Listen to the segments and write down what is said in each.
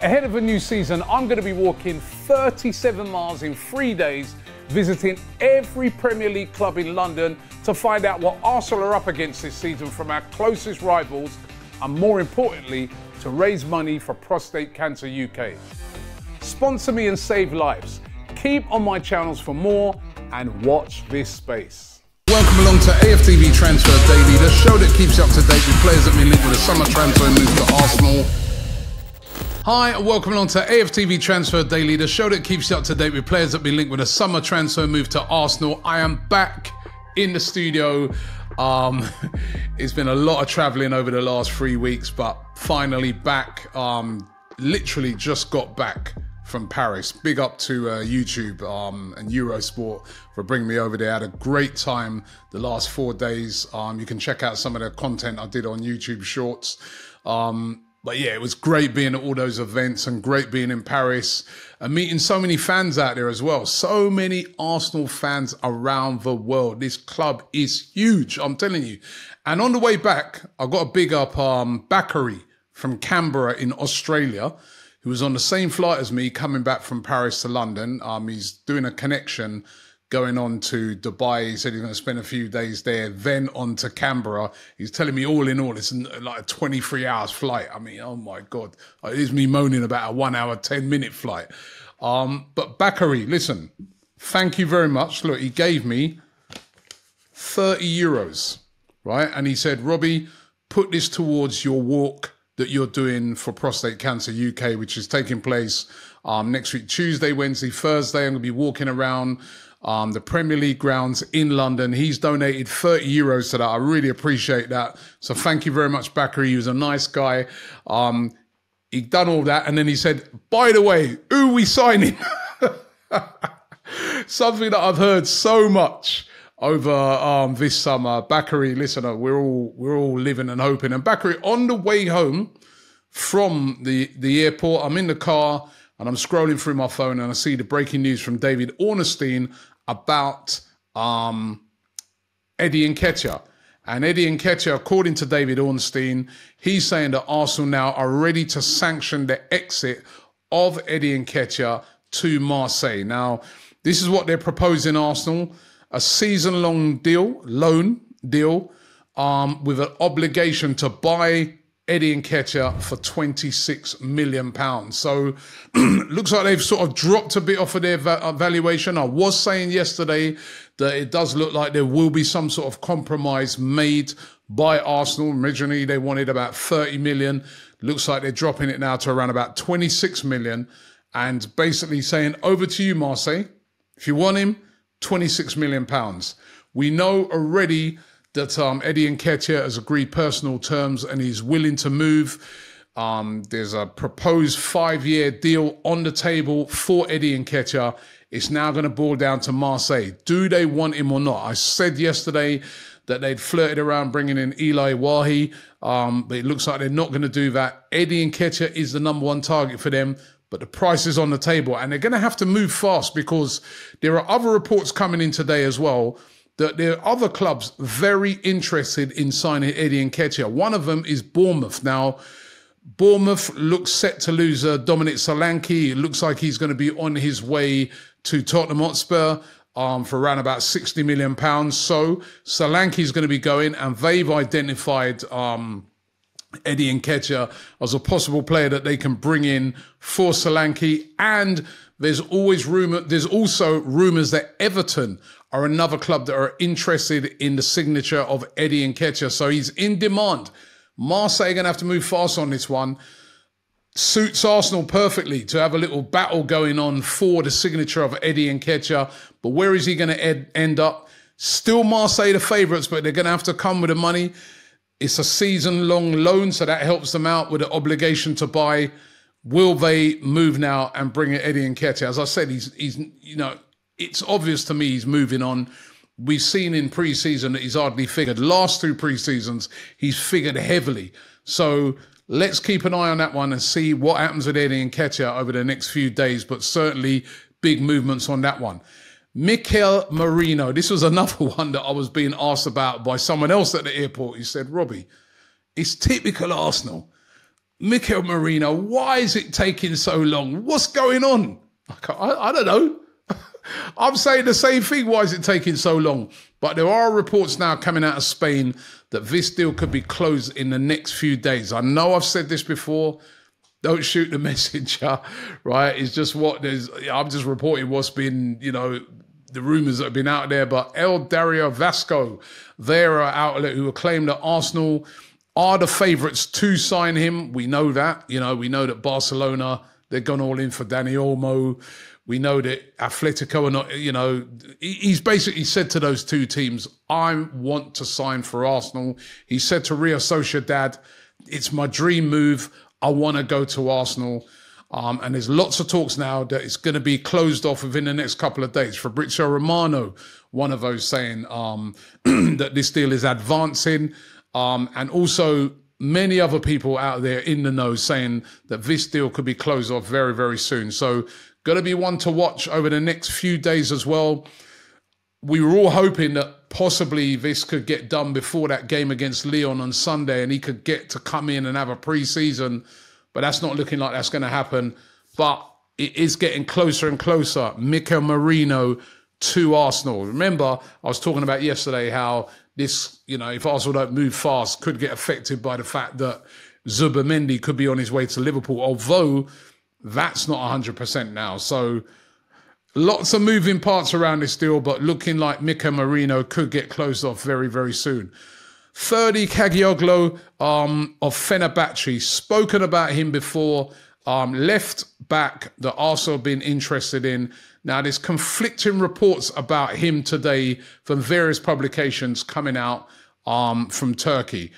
Ahead of a new season, I'm going to be walking 37 miles in 3 days, visiting every Premier League club in London to find out what Arsenal are up against this season from our closest rivals, and more importantly, to raise money for Prostate Cancer UK. Sponsor me and save lives. Keep on my channels for more and watch this space. Welcome along to AFTV Transfer Daily, the show that keeps you up to date with players that have been linked with a summer transfer move to Arsenal. Hi, and welcome along to AFTV Transfer Daily, the show that keeps you up to date with players that have been linked with a summer transfer move to Arsenal. I am back in the studio. It's been a lot of travelling over the last 3 weeks, but finally back. Literally just got back from Paris. Big up to YouTube and Eurosport for bringing me over there. I had a great time the last 4 days. You can check out some of the content I did on YouTube Shorts. But yeah, it was great being at all those events and great being in Paris and meeting so many fans out there as well. So many Arsenal fans around the world. This club is huge, I'm telling you. And on the way back, I got a big up Bakary from Canberra in Australia, who was on the same flight as me coming back from Paris to London. He's doing a connection going on to Dubai. He said he's going to spend a few days there, then on to Canberra. He's telling me all in all, it's like a 23 hours flight. I mean, oh my God. It is me moaning about a 1 hour, 10-minute flight. But Bakary, listen, thank you very much. Look, he gave me 30 euros, right? And he said, Robbie, put this towards your walk that you're doing for Prostate Cancer UK, which is taking place next week, Tuesday, Wednesday, Thursday. I'm going to be walking around the Premier League grounds in London. He's donated 30 euros to that. I really appreciate that. So thank you very much, Bakary. He was a nice guy. He'd done all that. And then he said, by the way, who are we signing? Something that I've heard so much over this summer. Bakary, listen, we're all living and hoping. And Bakary, on the way home from the airport, I'm in the car and I'm scrolling through my phone and I see the breaking news from David Ornstein about Eddie Nketiah. And Eddie Nketiah, according to David Ornstein, he's saying that Arsenal now are ready to sanction the exit of Eddie Nketiah to Marseille. Now, this is what they're proposing, Arsenal. A season-long loan deal, with an obligation to buy Eddie Nketiah for £26 million. So looks like they've sort of dropped a bit off of their valuation. I was saying yesterday that it does look like there will be some sort of compromise made by Arsenal. Originally, they wanted about 30 million. Looks like they're dropping it now to around about 26 million and basically saying, over to you, Marseille. If you want him, £26 million. We know already that Eddie Nketiah has agreed personal terms and he's willing to move. There's a proposed 5-year deal on the table for Eddie Nketiah. It's now going to boil down to Marseille. Do they want him or not? I said yesterday that they'd flirted around bringing in Eli Wahi, but it looks like they're not going to do that. Eddie Nketiah is the #1 target for them, but the price is on the table and they're going to have to move fast because there are other reports coming in today as well that there are other clubs very interested in signing Eddie Nketiah. One of them is Bournemouth. Now, Bournemouth looks set to lose Dominic Solanke. It looks like he's going to be on his way to Tottenham Hotspur for around about £60 million. So Solanke is going to be going, and they've identified Eddie Nketiah as a possible player that they can bring in for Solanke. And there's also rumours that Everton are another club that are interested in the signature of Eddie Nketiah. So he's in demand. Marseille are going to have to move fast on this one. Suits Arsenal perfectly to have a little battle going on for the signature of Eddie Nketiah. But where is he going to end up? Still Marseille the favourites, but they're going to have to come with the money. It's a season-long loan, so that helps them out with the obligation to buy. Will they move now and bring in Eddie Nketiah? As I said, he's it's obvious to me he's moving on. We've seen in pre-season that he's hardly figured. Last 2 pre-seasons, he's figured heavily. So let's keep an eye on that one and see what happens with Eddie Nketiah over the next few days, but certainly big movements on that one. Mikel Merino, this was another one that I was being asked about by someone else at the airport. He said, Robbie, it's typical Arsenal. Mikel Merino, why is it taking so long? What's going on? I don't know. I'm saying the same thing. Why is it taking so long? But there are reports now coming out of Spain that this deal could be closed in the next few days. I know I've said this before. Don't shoot the messenger, right? It's just I'm just reporting what's been, the rumours that have been out there. But El Diario Vasco, they're an outlet who claim that Arsenal are the favourites to sign him. We know that. We know that Barcelona, they've gone all in for Dani Olmo. We know that Atletico are not, he's basically said to those two teams, I want to sign for Arsenal. He said to Real Sociedad, it's my dream move. I want to go to Arsenal. And there's lots of talks now that it's going to be closed off within the next couple of days. Fabrizio Romano, one of those saying that this deal is advancing. And also many other people out there in the know saying that this deal could be closed off very, very soon. So going to be one to watch over the next few days as well. We were all hoping that possibly this could get done before that game against Lyon on Sunday and he could get to come in and have a pre-season, but that's not looking like that's going to happen. But it is getting closer and closer. Mikel Merino to Arsenal. Remember, I was talking about yesterday how this, if Arsenal don't move fast, could get affected by the fact that Zubimendi could be on his way to Liverpool, although that's not 100% now. So lots of moving parts around this deal, but looking like Mikel Merino could get closed off very, very soon. Ferdi Kadıoğlu of Fenerbahce, spoken about him before, left back that Arsenal have been interested in. Now, there's conflicting reports about him today from various publications coming out from Turkey.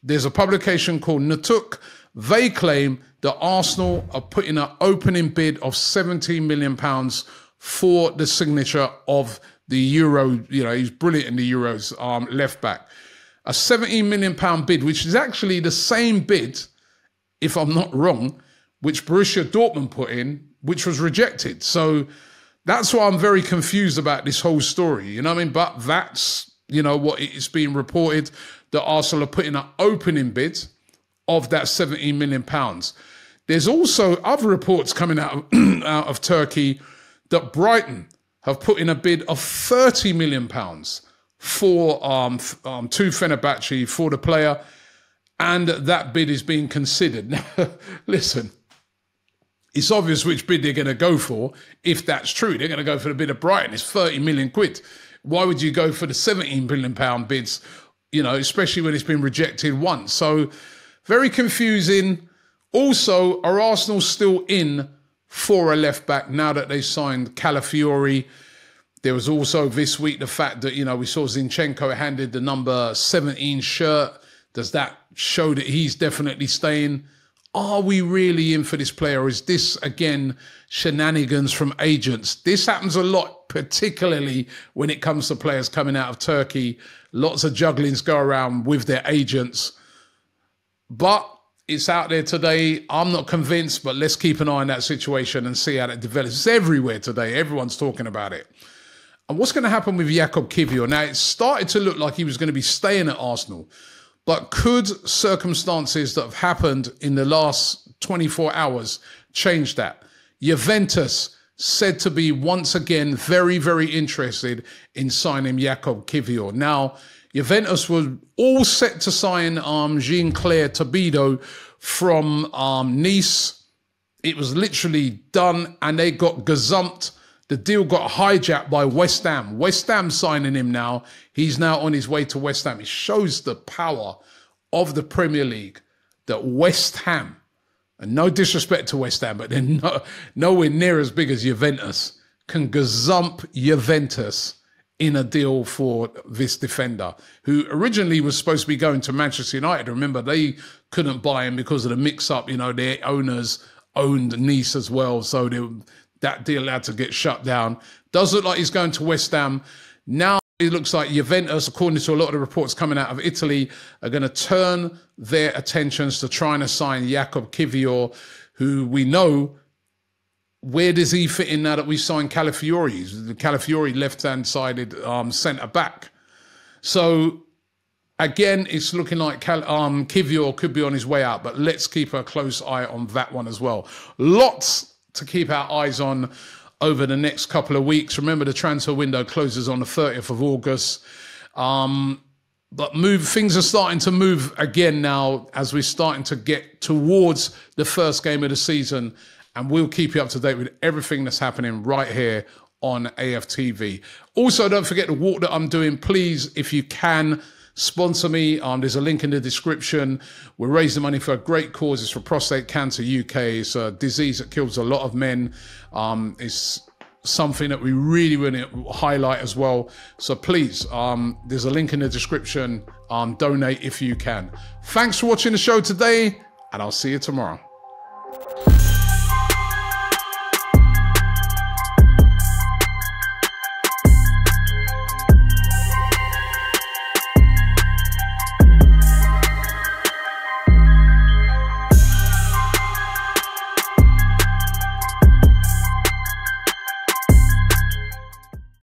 There's a publication called Nutuk. They claim that Arsenal are putting an opening bid of £17 million for the signature of the Euro. He's brilliant in the Euros, left back. A £17 million bid, which is actually the same bid, if I'm not wrong, which Borussia Dortmund put in, which was rejected. So that's why I'm very confused about this whole story. You know what I mean? But that's, what it's being reported, that Arsenal are putting an opening bid of that £17 million. There's also other reports coming out of Turkey that Brighton have put in a bid of £30 million for to Fenerbahce for the player, and that bid is being considered. Now, listen, it's obvious which bid they're going to go for. If that's true, they're going to go for the bid of Brighton. It's 30 million quid. Why would you go for the £17 million bids, especially when it's been rejected once? So very confusing. Also, are Arsenal still in for a left back now that they signed Calafiori? There was also this week the fact that, we saw Zinchenko handed the number 17 shirt. Does that show that he's definitely staying? Are we really in for this player? Or is this, again, shenanigans from agents? This happens a lot, particularly when it comes to players coming out of Turkey. Lots of jugglings go around with their agents. But it's out there today. I'm not convinced, but let's keep an eye on that situation and see how it develops. It's everywhere today. Everyone's talking about it. And what's going to happen with Jakub Kiwior? Now, it started to look like he was going to be staying at Arsenal, but could circumstances that have happened in the last 24 hours change that? Juventus said to be once again very, very interested in signing Jakub Kiwior. Now, Juventus were all set to sign Jean-Claire Todibo from Nice. It was literally done, and they got gazumped. The deal got hijacked by West Ham. West Ham signing him now. He's now on his way to West Ham. It shows the power of the Premier League that West Ham, and no disrespect to West Ham, but they're nowhere near as big as Juventus, can gazump Juventus in a deal for this defender, who originally was supposed to be going to Manchester United. Remember, they couldn't buy him because of the mix-up. Their owners owned Nice as well, so that deal had to get shut down. Does look like he's going to West Ham. Now it looks like Juventus, according to a lot of the reports coming out of Italy, are going to turn their attentions to trying to sign Jakub Kiwior, who we know, where does he fit in now that we signed Calafiori? The Calafiori left-hand-sided centre-back. So Again, it's looking like Kiwior could be on his way out, but let's keep a close eye on that one as well. Lots to keep our eyes on over the next couple of weeks. Remember, the transfer window closes on the 30th of August. But things are starting to move again now as we're starting to get towards the first game of the season. And we'll keep you up to date with everything that's happening right here on AFTV. Also, don't forget the walk that I'm doing. Please, if you can, sponsor me. There's a link in the description. We're raising money for a great cause. It's for Prostate Cancer UK. It's a disease that kills a lot of men. It's something that we really want to highlight as well. So please, there's a link in the description. Donate if you can. Thanks for watching the show today, and I'll see you tomorrow.